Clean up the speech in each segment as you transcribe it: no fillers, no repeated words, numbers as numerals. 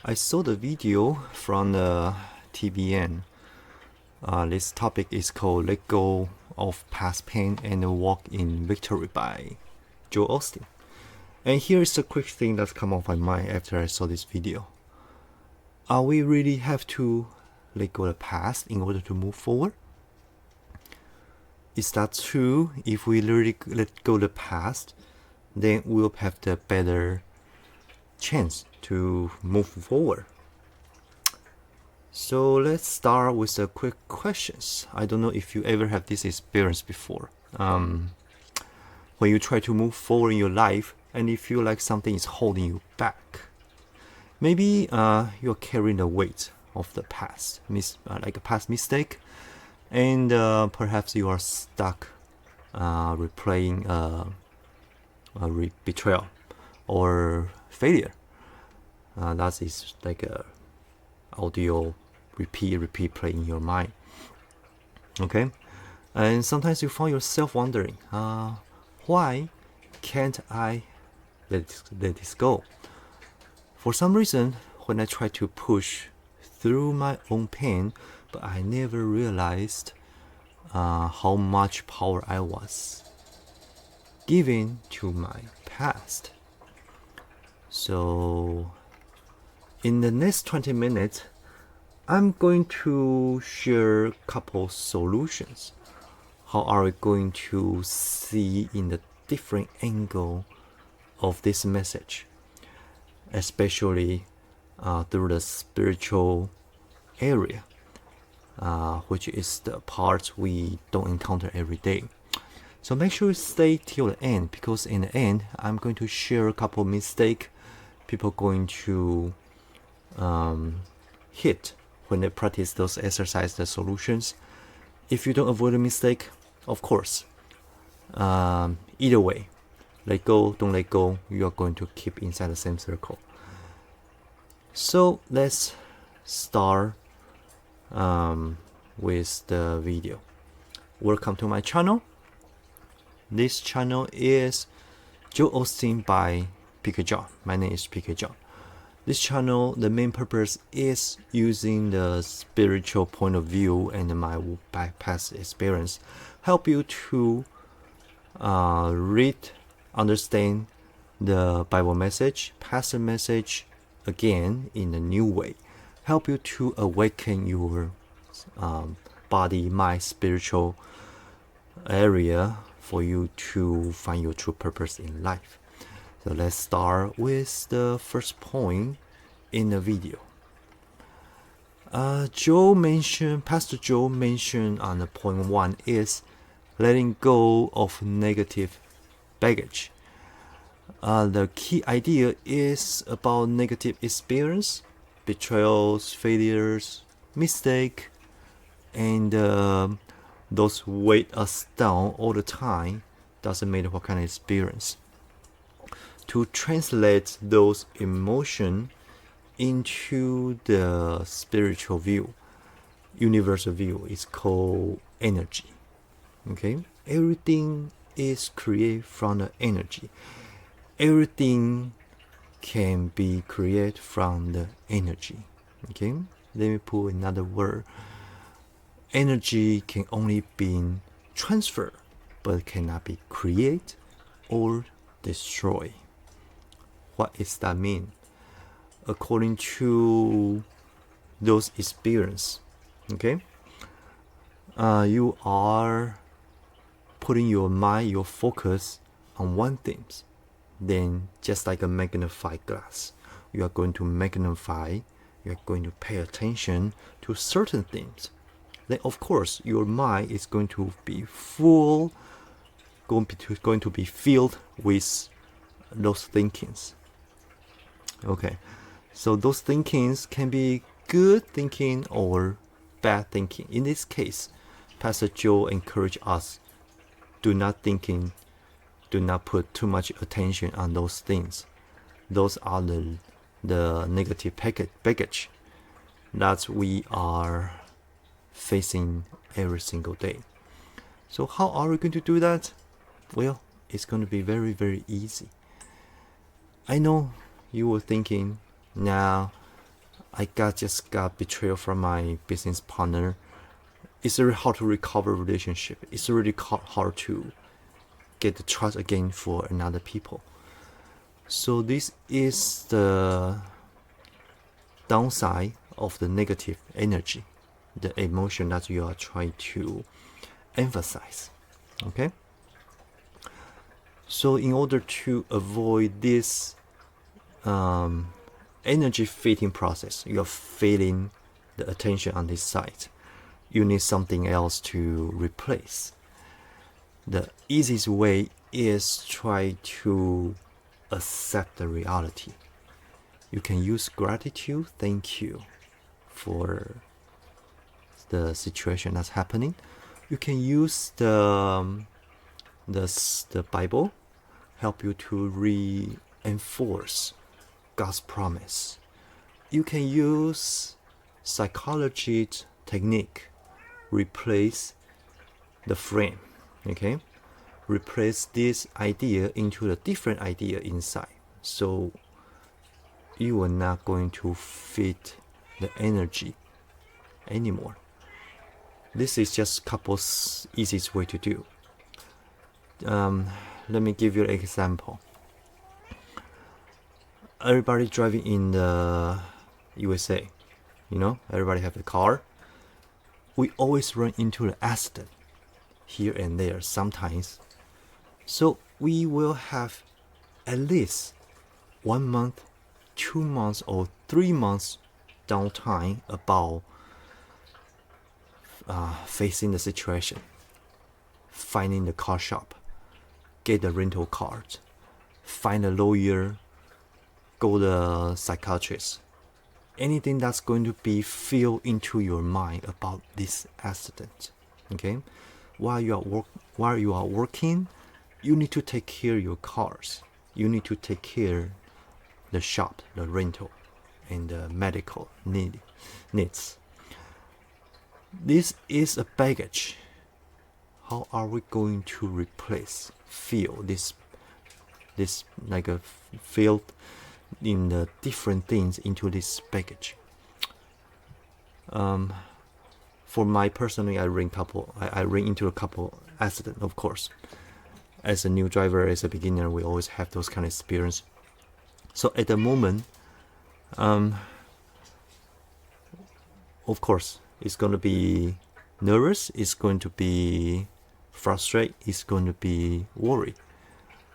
I saw the video from the TBN. This topic is called Let Go of Past Pain and Walk in Victory by Joel Osteen. And here is a quick thing that come off my mind after I saw this video. Are we really have to let go of the past in order to move forward? Is that true? If we really let go of the past, then we'll have the better chance to move forward. So let's start with the quick questions. I don't know if you ever have this experience before. When you try to move forward in your life and you feel like something is holding you back. Maybe you're carrying the weight of the past, like a past mistake, and perhaps you are stuck replaying a betrayal or failure. That is like a audio repeat play in your mind. Okay, and sometimes you find yourself wondering, why can't I let this go? For some reason, when I try to push through my own pain, but I never realized how much power I was giving to my past. So in the next 20 minutes, I'm going to share a couple solutions. How are we going to see in the different angle of this message, especially through the spiritual area, which is the part we don't encounter every day. So make sure you stay till the end, because in the end, I'm going to share a couple mistakes people going to hit when they practice those exercises, the solutions. If you don't avoid a mistake, of course, either way, let go, don't let go, you are going to keep inside the same circle. So let's start with the video. Welcome to my channel. This channel is Joel Osteen by PKJohn. My name is PKJohn. This channel, the main purpose is using the spiritual point of view and my past experience, help you to read, understand the Bible message, pass the message again in a new way, help you to awaken your body, mind, spiritual area for you to find your true purpose in life. So let's start with the first point in the video. Pastor Joel mentioned on the point 1 is letting go of negative baggage. The key idea is about negative experience, betrayals, failures, mistake, and those weight us down all the time. Doesn't matter what kind of experience. To translate those emotions into the spiritual view, universal view, is called energy. Okay, everything is created from the energy. Everything can be created from the energy. Okay, let me put another word. Energy can only be transferred, but cannot be created or destroyed. What does that mean? According to those experience, okay, you are putting your mind, your focus on one thing. Then just like a magnifying glass, you are going to magnify, you are going to pay attention to certain things. Then of course your mind is going to be going to be filled with those thinkings. Okay, so those thinkings can be good thinking or bad thinking. In this case, Pastor Joel encouraged us, do not put too much attention on those things. Those are the negative baggage that we are facing every single day. So how are we going to do that? Well, it's going to be very, very easy. I know you were thinking, now just got betrayal from my business partner. It's really hard to recover relationship. It's really hard to get the trust again for another people. So this is the downside of the negative energy, the emotion that you are trying to emphasize. Okay? So in order to avoid this energy fitting process, you are feeling the attention on this side, you need something else to replace. The easiest way is try to accept the reality. You can use gratitude, thank you for the situation that's happening. You can use the Bible, help you to reinforce God's promise. You can use psychology technique, replace the frame, okay? Replace this idea into a different idea inside. So you are not going to fit the energy anymore. This is just a couple easiest way to do. Let me give you an example. Everybody driving in the USA, everybody have a car. We always run into an accident here and there sometimes. So we will have at least 1 month, 2 months, or 3 months downtime about facing the situation, finding the car shop, get the rental card, find a lawyer, go to the psychiatrist. Anything that's going to be filled into your mind about this accident. Okay, while you are working, you need to take care of your cars. You need to take care the shop, the rental, and the medical needs. This is a baggage. How are we going to fill this like a field in the different things into this baggage? For my personally, I ran into a couple accident, of course. As a new driver, as a beginner, we always have those kind of experience. So at the moment, of course, it's going to be nervous, it's going to be frustrated, it's going to be worried.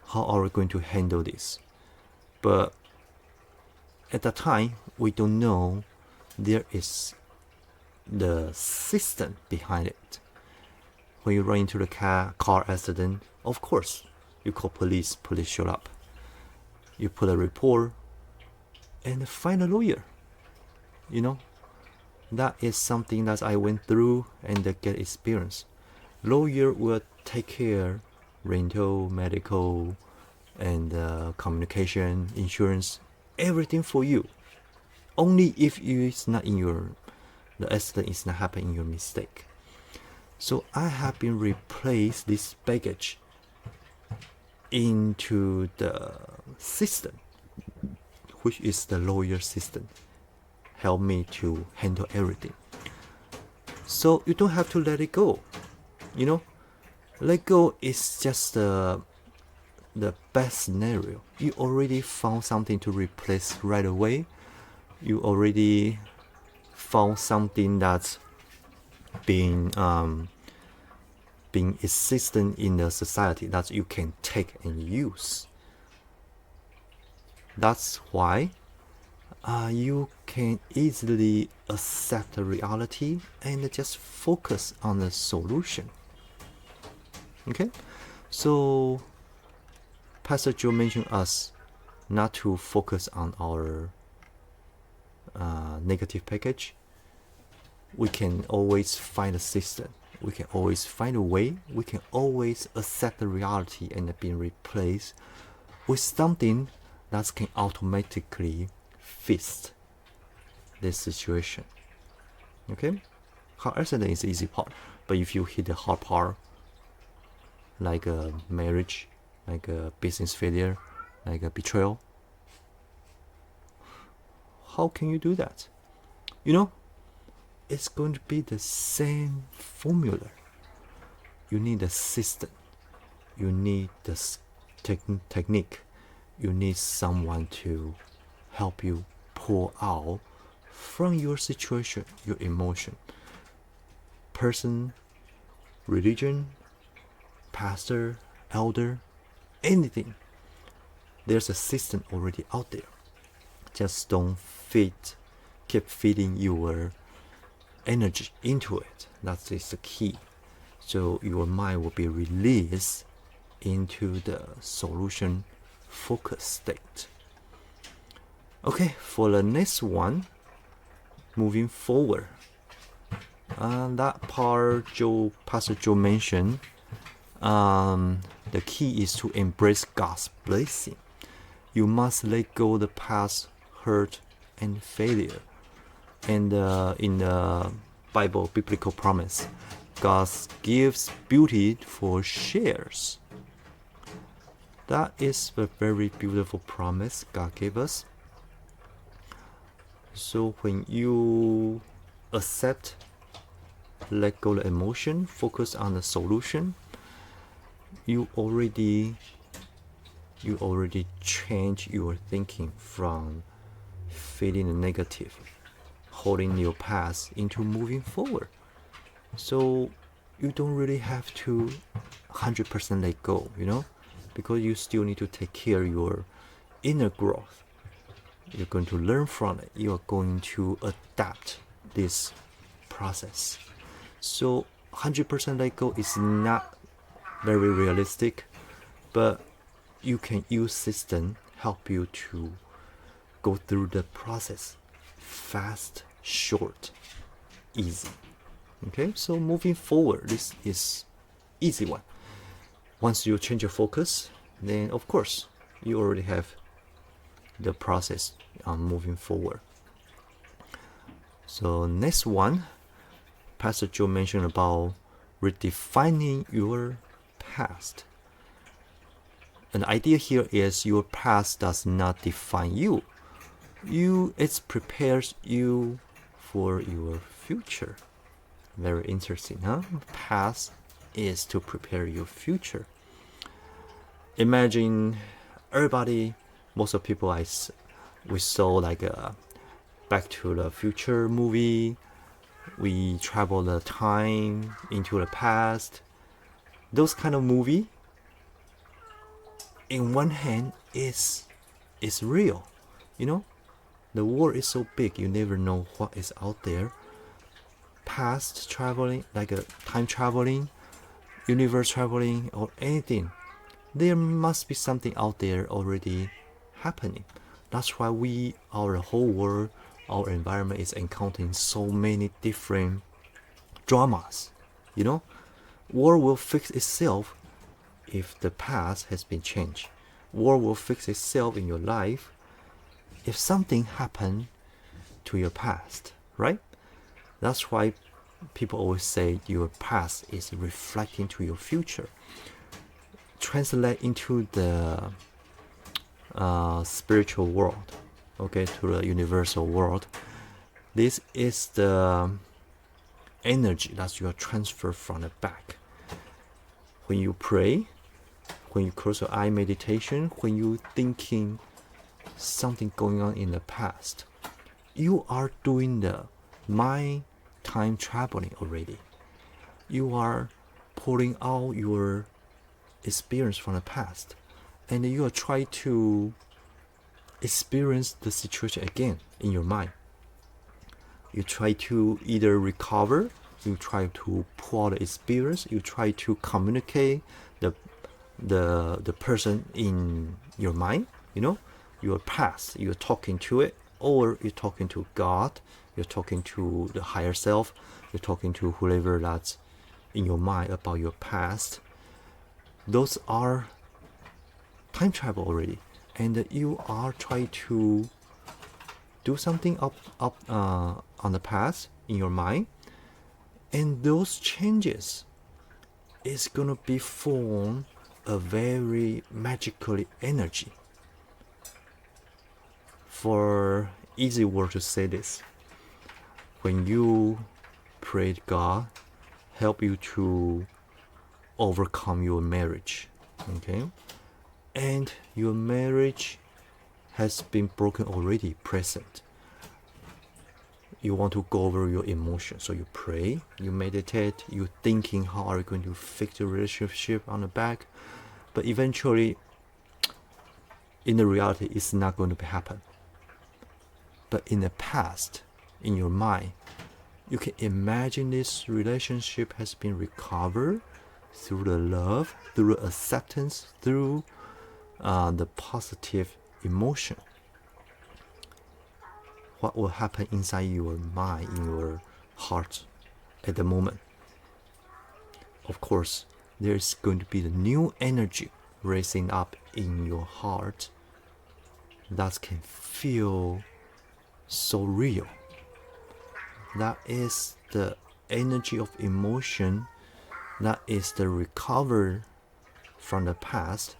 How are we going to handle this? But at that time, we don't know there is the system behind it. When you run into the car accident, of course, you call police show up. You put a report and find a lawyer. That is something that I went through and get experience. Lawyer will take care rental, medical, and communication, insurance, everything for you. Only if it's not the accident is not happening in your mistake. So I have been replaced this baggage into the system, which is the lawyer system. Help me to handle everything. So you don't have to let it go. Let go is just the best scenario. You already found something to replace right away. You already found something that's being existent in the society that you can take and use. That's why you can easily accept the reality and just focus on the solution. Okay, so Pastor Joel mentioned us not to focus on our negative package. We can always find a system. We can always find a way. We can always accept the reality and be replaced with something that can automatically fix this situation. Okay? Car accident is the easy part, but if you hit the hard part, like a marriage, like a business failure, like a betrayal, how can you do that? You know, it's going to be the same formula. You need a system. You need the technique. You need someone to help you pull out from your situation, your emotion. Person, religion, pastor, elder, anything. There's a system already out there. Just don't keep feeding your energy into it. That is the key. So your mind will be released into the solution focus state. Okay, for the next one, moving forward. That part Pastor Joel mentioned, the key is to embrace God's blessing. You must let go of the past hurt and failure. And in the Bible, biblical promise, God gives beauty for shares. That is a very beautiful promise God gave us. So when you accept, let go of the emotion, focus on the solution, you already change your thinking from feeling the negative, holding your past, into moving forward. So you don't really have to 100% let go, because you still need to take care of your inner growth. You're going to learn from it. You are going to adapt this process. So 100% let go is not very realistic, but you can use system help you to go through the process fast, short, easy. Okay, so moving forward, this is easy one. Once you change your focus, then of course you already have the process moving forward. So next one, Pastor Joel mentioned about redefining your past. An idea here is your past does not define you. It prepares you for your future. Very interesting, huh? Past is to prepare your future. Imagine most of people we saw like a Back to the Future movie. We travel the time into the past. Those kind of movie, in one hand, is real. The world is so big, you never know what is out there. Past traveling, like a time traveling, universe traveling, or anything, there must be something out there already happening. That's why our whole world, our environment is encountering so many different dramas. World will fix itself if the past has been changed. World will fix itself in your life if something happened to your past, right? That's why people always say your past is reflecting to your future. Translate into the spiritual world, okay, to the universal world. This is the energy that you are transferred from the back. When you pray, when you close your eye meditation, when you thinking something going on in the past, you are doing the mind time traveling already. You are pulling out your experience from the past, and you are trying to experience the situation again in your mind. You try to either recover, you try to pull out the experience, you try to communicate the person in your mind, your past, you're talking to it, or you're talking to God, you're talking to the higher self, you're talking to whoever that's in your mind about your past. Those are time travel already, and you are trying to do something up on the past in your mind, and those changes is gonna be form a very magical energy. For easy word to say this, when you prayed God help you to overcome your marriage, okay, and your marriage has been broken already, present. You want to go over your emotions, so you pray, you meditate, you thinking how are you going to fix the relationship on the back, but eventually in the reality it's not going to happen. But in the past, in your mind, you can imagine this relationship has been recovered through the love, through the acceptance, through the positive emotion. What will happen inside your mind, in your heart at the moment? Of course, there's going to be the new energy raising up in your heart that can feel so real. That is the energy of emotion. That is the recovery from the past.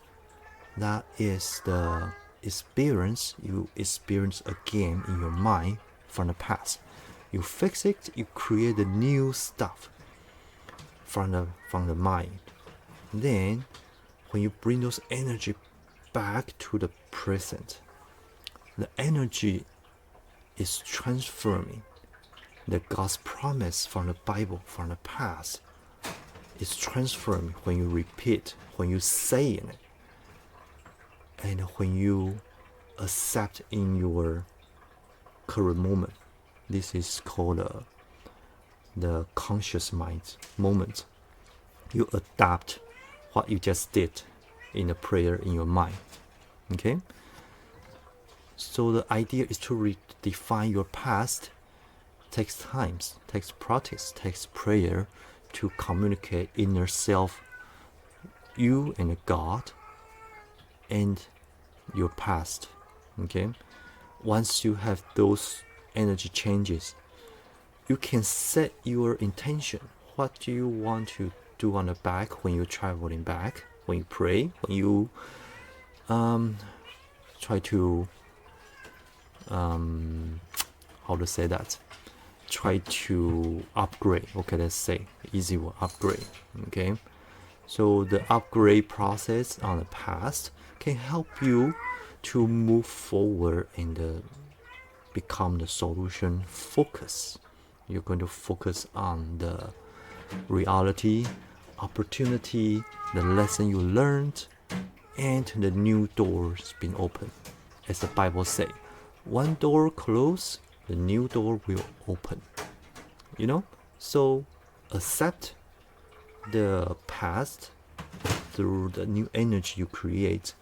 That is the experience you experience again in your mind from the past. You fix it, you create the new stuff from the mind. Then when you bring those energy back to the present, the energy is transforming. The God's promise from the Bible, from the past, is transformed when you repeat, when you say it, and when you accept in your current moment. This is called the conscious mind moment. You adapt what you just did in the prayer in your mind. Okay? So the idea is to redefine your past. Takes time, takes practice, takes prayer to communicate inner self, you and God, and your past. Okay? Once you have those energy changes, you can set your intention. What do you want to do on the back when you're traveling back, when you pray, when you try to how to say that? Try to upgrade. Okay, let's say easy word, upgrade. Okay, so the upgrade process on the past can help you to move forward and become the solution focus. You're going to focus on the reality, opportunity, the lesson you learned, and the new doors being opened. As the Bible says, one door closed, the new door will open. You know? So accept the past through the new energy you create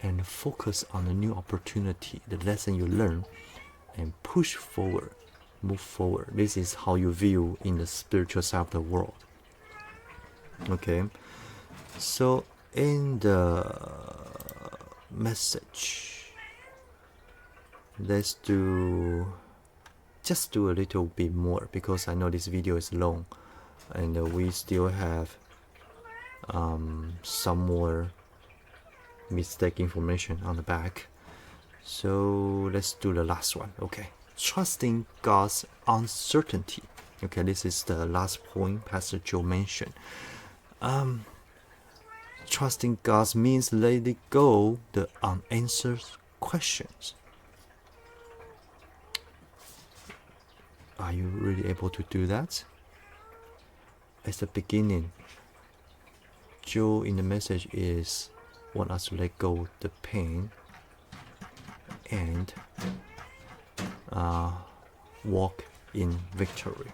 and focus on the new opportunity, the lesson you learn, and push forward, move forward. This is how you view in the spiritual side of the world. Okay? So in the message, let's just do a little bit more, because I know this video is long and we still have some more mistake information on the back. So let's do the last one. Okay, trusting God's uncertainty. Okay, this is the last point Pastor Joel mentioned. Trusting God means letting go the unanswered questions. Are you really able to do that? At the beginning, Joel in the message is want us to let go the pain and walk in victory.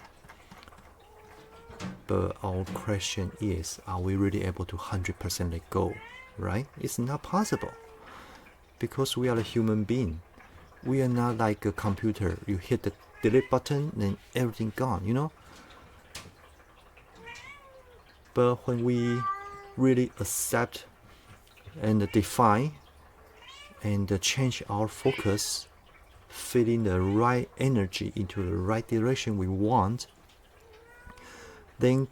But our question is, are we really able to 100% let go? Right? It's not possible, because we are a human being. We are not like a computer. You hit the delete button, then everything gone, you know? But when we really accept and define and change our focus, feeding the right energy into the right direction we want, then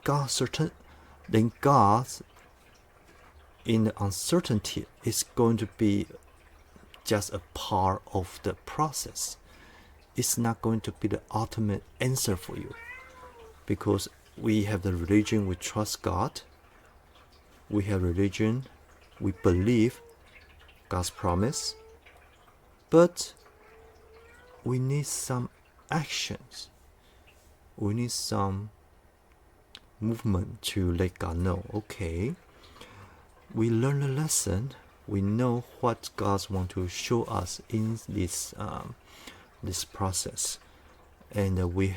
God in the uncertainty is going to be just a part of the process. it's not going to be the ultimate answer for you, because we have the religion, we trust God, we have religion, we believe God's promise, but we need some actions. We need some movement to let God know, okay, we learn a lesson, we know what God wants to show us in this process, and we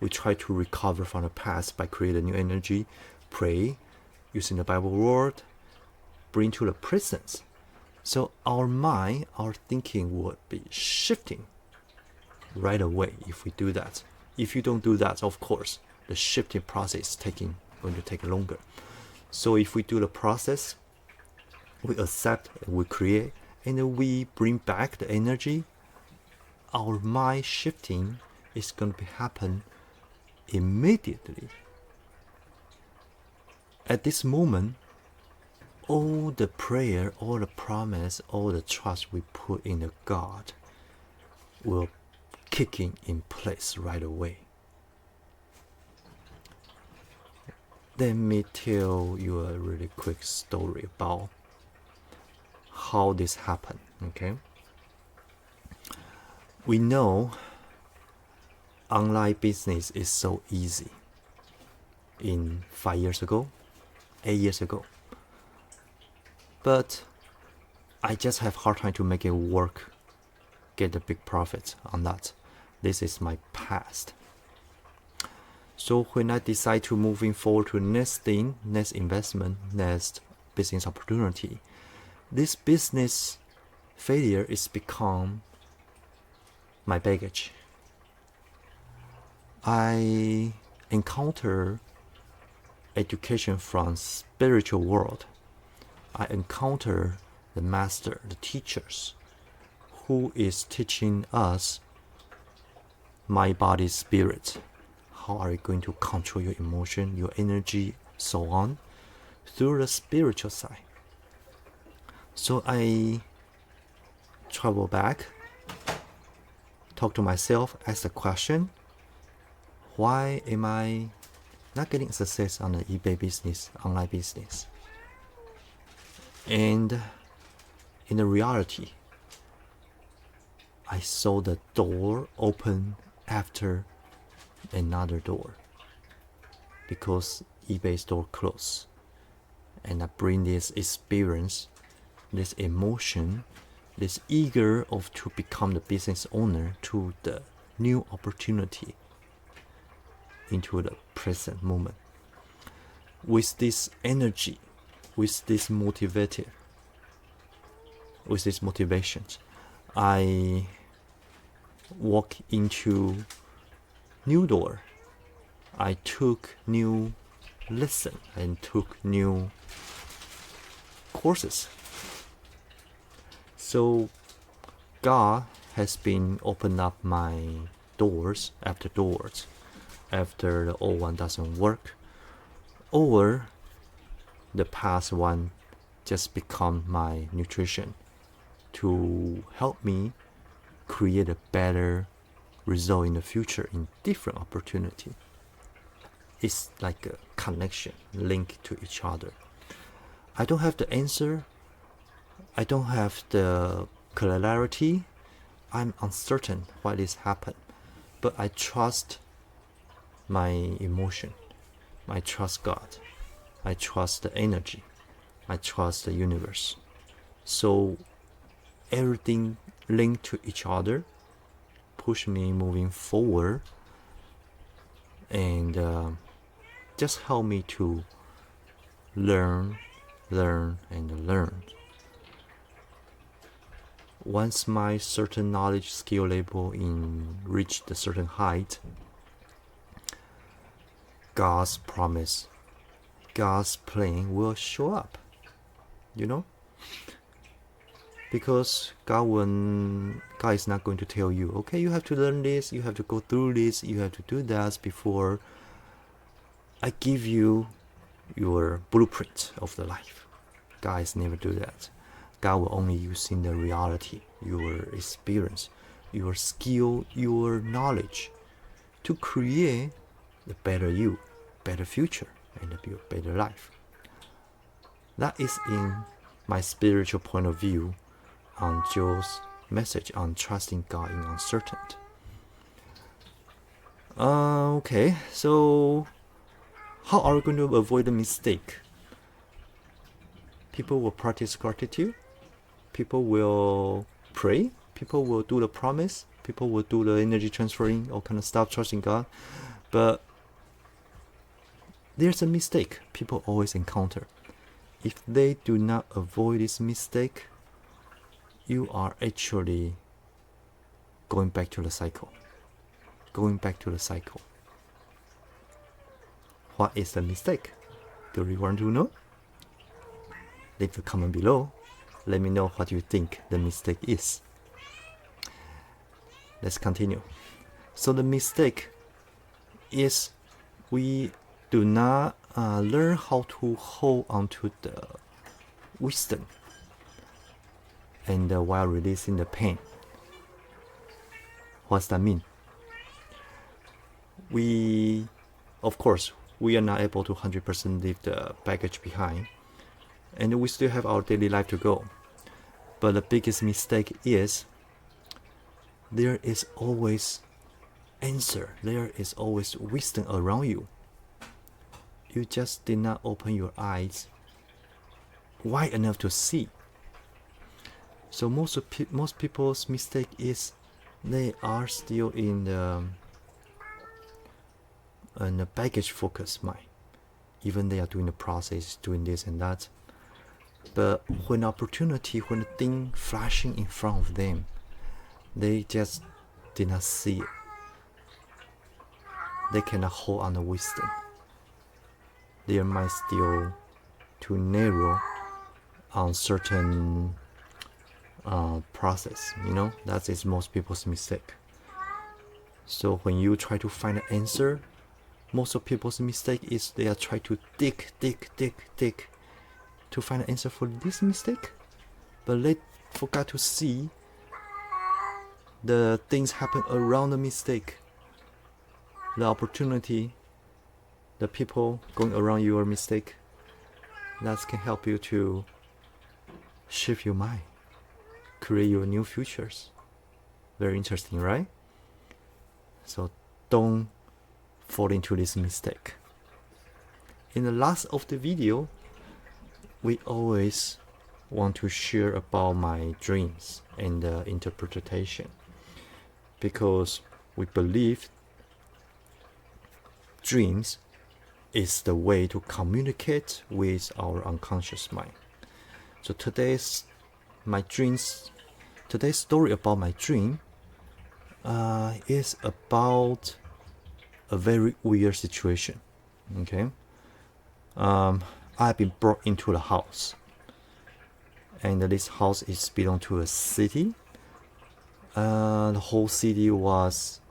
try to recover from the past by creating new energy, pray, using the Bible word, bring to the presence. So our mind, our thinking would be shifting right away if we do that. If you don't do that, of course, the shifting process is going to take longer. So if we do the process, we accept, we create, and then we bring back the energy, our mind shifting is going to happen immediately. At this moment, all the prayer, all the promise, all the trust we put in the God will kicking in place right away. Let me tell you a really quick story about how this happened, okay? We know online business is so easy in 5 years ago, 8 years ago. But I just have hard time to make it work, get a big profit on that. This is my past. So when I decide to moving forward to next thing, next investment, next business opportunity, this business failure is become my baggage. I encounter education from spiritual world. I encounter the master, the teachers, who is teaching us mind, body, spirit. How are you going to control your emotion, your energy, so on, through the spiritual side. So I travel back, talk to myself, ask the question, why am I not getting success on the eBay business, online business? And in the reality, I saw the door open after another door, because eBay store closed, and I bring this experience, this emotion, this eager of to become the business owner to the new opportunity into the present moment. With this energy, with this motivation, I walk into new door. I took new lesson and took new courses. So God has been opened up my doors after the old one doesn't work, or the past one just become my nutrition to help me create a better result in the future in different opportunity. It's like a connection, link to each other. I don't have the answer. I don't have the clarity. I'm uncertain why this happened. But I trust my emotion. I trust God. I trust the energy. I trust the universe. So everything linked to each other, push me moving forward, and just help me to learn. Once my certain knowledge skill level reached a certain height, God's promise, God's plan will show up, because God is not going to tell you, okay, you have to learn this, you have to go through this, you have to do that before I give you your blueprint of the life. God is never do that. God will only use in the reality, your experience, your skill, your knowledge to create the better you, better future, and a better life. That is in my spiritual point of view on Joel's message on trusting God in uncertainty. Okay, so how are we going to avoid a mistake? People will practice gratitude. People will pray. People will do the promise. People will do the energy transferring, all kind of stuff, trusting God. But there's a mistake people always encounter. If they do not avoid this mistake, you are actually going back to the cycle. Going back to the cycle. What is the mistake? Do you want to know? Leave a comment below. Let me know what you think the mistake is. Let's continue. So the mistake is we do not learn how to hold onto the wisdom and while releasing the pain. What's that mean? Of course, we are not able to 100% leave the baggage behind, and we still have our daily life to go. But the biggest mistake is there is always answer. There is always wisdom around you. You just did not open your eyes wide enough to see. So most people's mistake is they are still in the baggage focused mind. Even they are doing the process, doing this and that. But when opportunity, when the thing flashing in front of them, they just did not see it. They cannot hold on the wisdom. Their mind still too narrow on certain process. That is most people's mistake. So when you try to find an answer, most of people's mistake is they are trying to dig to find an answer for this mistake, but they forgot to see the things happen around the mistake, the opportunity, the people going around your mistake. That can help you to shift your mind, create your new futures. Very interesting, right? So don't fall into this mistake. In the last of the video, we always want to share about my dreams and interpretation, because we believe dreams is the way to communicate with our unconscious mind. So today's story about my dream is about a very weird situation. Okay, I've been brought into the house, and this house is belong to a city. The whole city was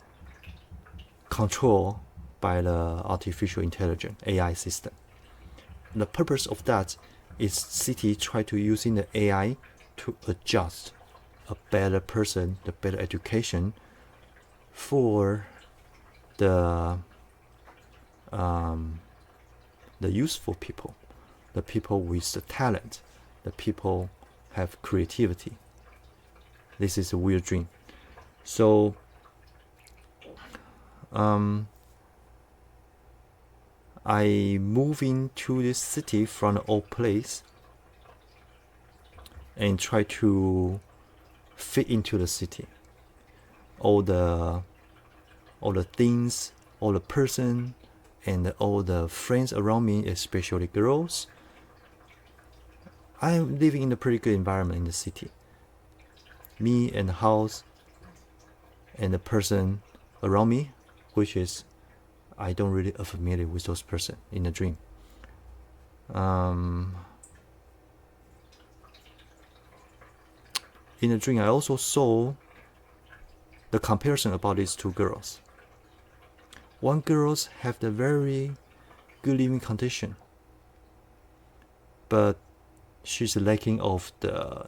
controlled by the artificial intelligence AI system. The purpose of that is city try to using the AI to adjust a better person, the better education for the useful people, the people with the talent, the people have creativity. This is a weird dream. So I move into this city from an old place and try to fit into the city. All the things, all the person, and all the friends around me, especially girls. I'm living in a pretty good environment in the city. Me and the house and the person around me, which is I don't really familiar with those person in the dream. In the dream, I also saw the comparison about these two girls. One girls have the very good living condition, but she's lacking of the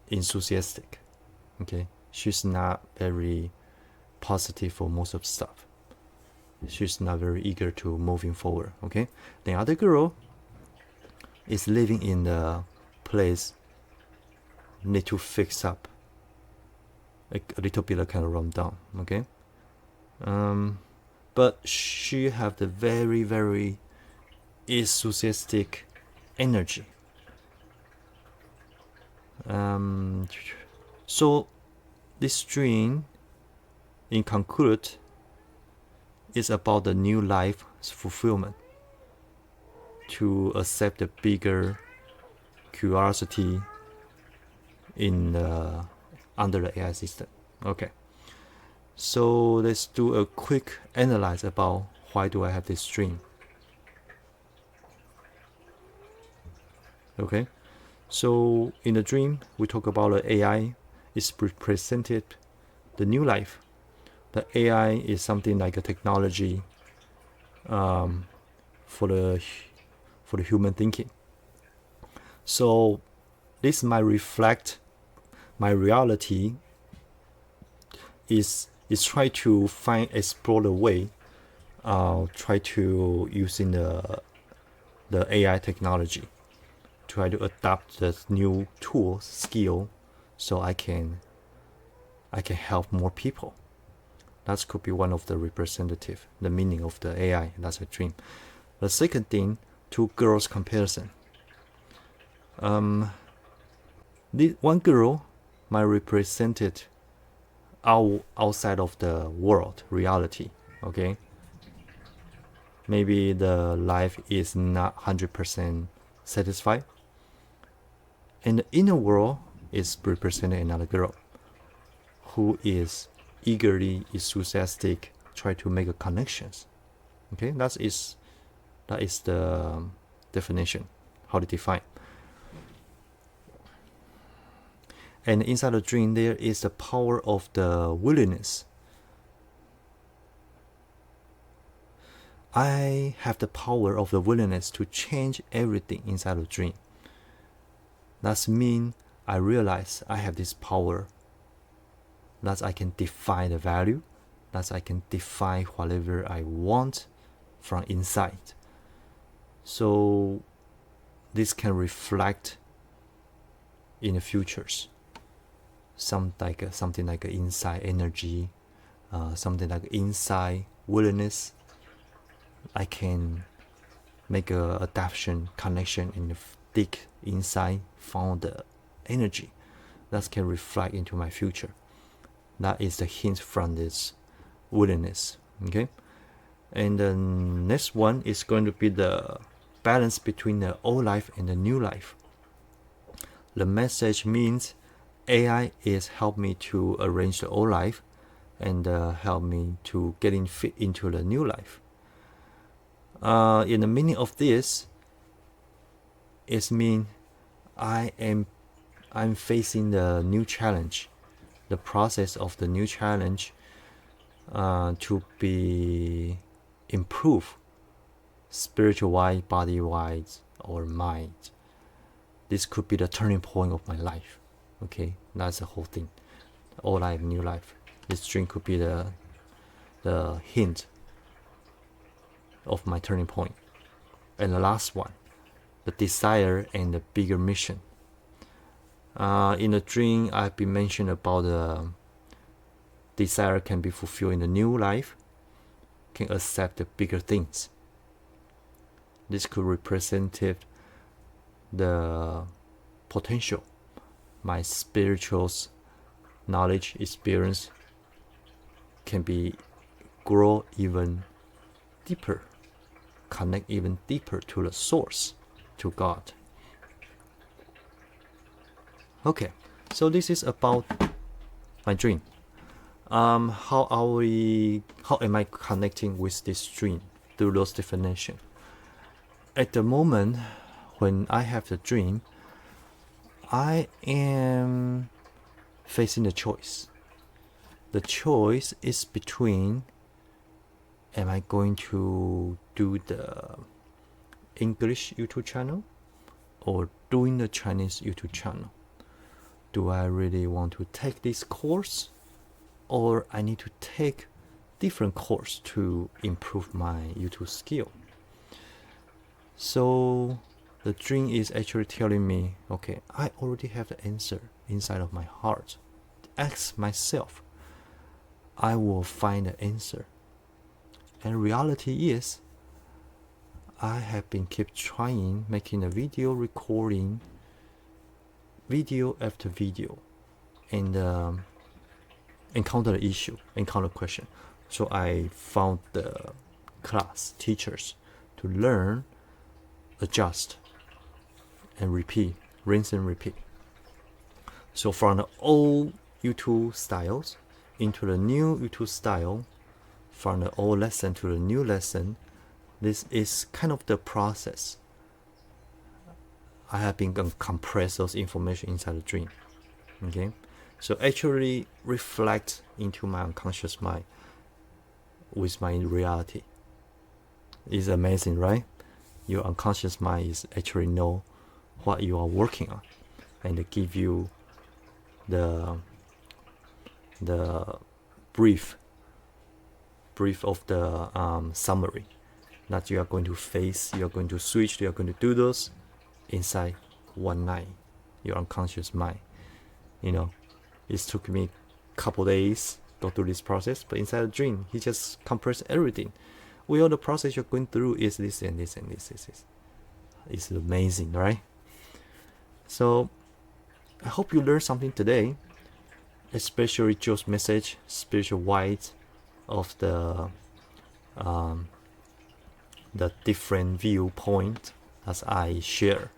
enthusiastic. Okay, she's not very positive for most of stuff. She's not very eager to moving forward. Okay, the other girl is living in the place need to fix up, like a little bit kind of run down. Okay, but she have the very, very enthusiastic energy. So this dream, in conclude, is about the new life fulfillment, to accept the bigger curiosity in under the AI system. Okay, so let's do a quick analyze about why do I have this dream. Okay, so in the dream we talk about the AI is represented the new life. The AI is something like a technology for the human thinking. So this might reflect my reality is try to explore the way, try to using the AI technology, try to adapt the new tool skill, so I can help more people. That could be one of the representative, the meaning of the AI. That's a dream. The second thing, two girls comparison. One girl might represented outside of the world reality. Okay, maybe the life is not 100% satisfied, and the inner world is represented another girl who is eagerly enthusiastic, try to make a connections. Okay, that is the definition, how to define. And inside the dream there is the power of the willingness. I have the power of the willingness to change everything inside the dream. That means I realize I have this power, that I can define the value, that I can define whatever I want from inside. So this can reflect in the futures, something like an inside energy, something like inside willingness. I can make a adaptation connection in the deep inside, found the energy that can reflect into my future. That is the hint from this willingness. Okay, and the next one is going to be the balance between the old life and the new life. The message means AI is help me to arrange the old life and help me to getting fit into the new life. In the meaning of this, it means I'm facing the new challenge, the process of the new challenge to be improved spiritual-wise, body-wise, or mind. This could be the turning point of my life. Okay, that's the whole thing. Old life, new life. This dream could be the hint of my turning point. And the last one, the desire and the bigger mission. In the dream, I've been mentioned about the desire can be fulfilled in the new life, can accept the bigger things. This could represent the potential, my spiritual knowledge, experience can be grow even deeper, connect even deeper to the source, to God. Okay, so this is about my dream. How am I connecting with this dream through those definitions? At the moment when I have the dream, I am facing the choice. The choice is between, am I going to do the English YouTube channel or doing the Chinese YouTube channel? do I really want to take this course, or I need to take different course to improve my YouTube skill? So the dream is actually telling me, okay, I already have the answer inside of my heart. Ask myself, I will find the answer. And reality is, I have been keep trying, making a video, recording video after video, and encounter the issue, encounter question. So I found the class teachers to learn, adjust, and repeat, rinse and repeat. So from the old YouTube styles into the new YouTube style, from the old lesson to the new lesson, this is kind of the process. I have been compress those information inside the dream. Okay, so actually reflect into my unconscious mind with my reality. It's amazing, right? Your unconscious mind is actually know what you are working on, and give you the brief of the summary that you are going to face, you are going to switch, you are going to do those inside one night, your unconscious mind. You know, it took me a couple days go through this process, but inside a dream, he just compressed everything. All the process you're going through is this and this and this. It's amazing, right? So I hope you learned something today, especially Joel's message, spiritual white of the different viewpoint as I share.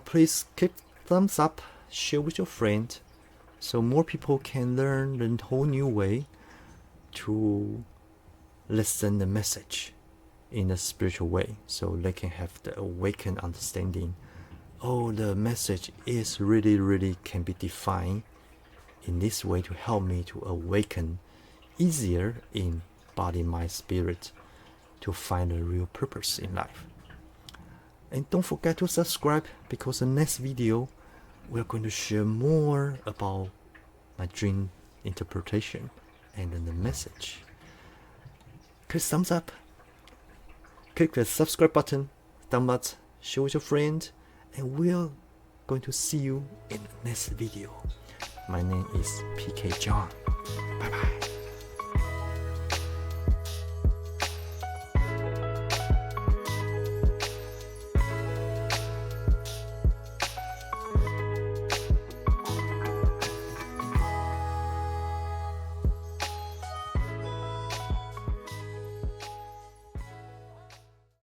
Please keep thumbs up, share with your friend, so more people can learn the whole new way to listen the message in a spiritual way, so they can have the awakened understanding. Oh, the message is really can be defined in this way to help me to awaken easier in body, mind, spirit, to find a real purpose in life. And don't forget to subscribe, because the next video we're going to share more about my dream interpretation and then the message. Click thumbs up, click the subscribe button, thumb up, share with your friend, and we're going to see you in the next video. My name is PK John. Bye bye.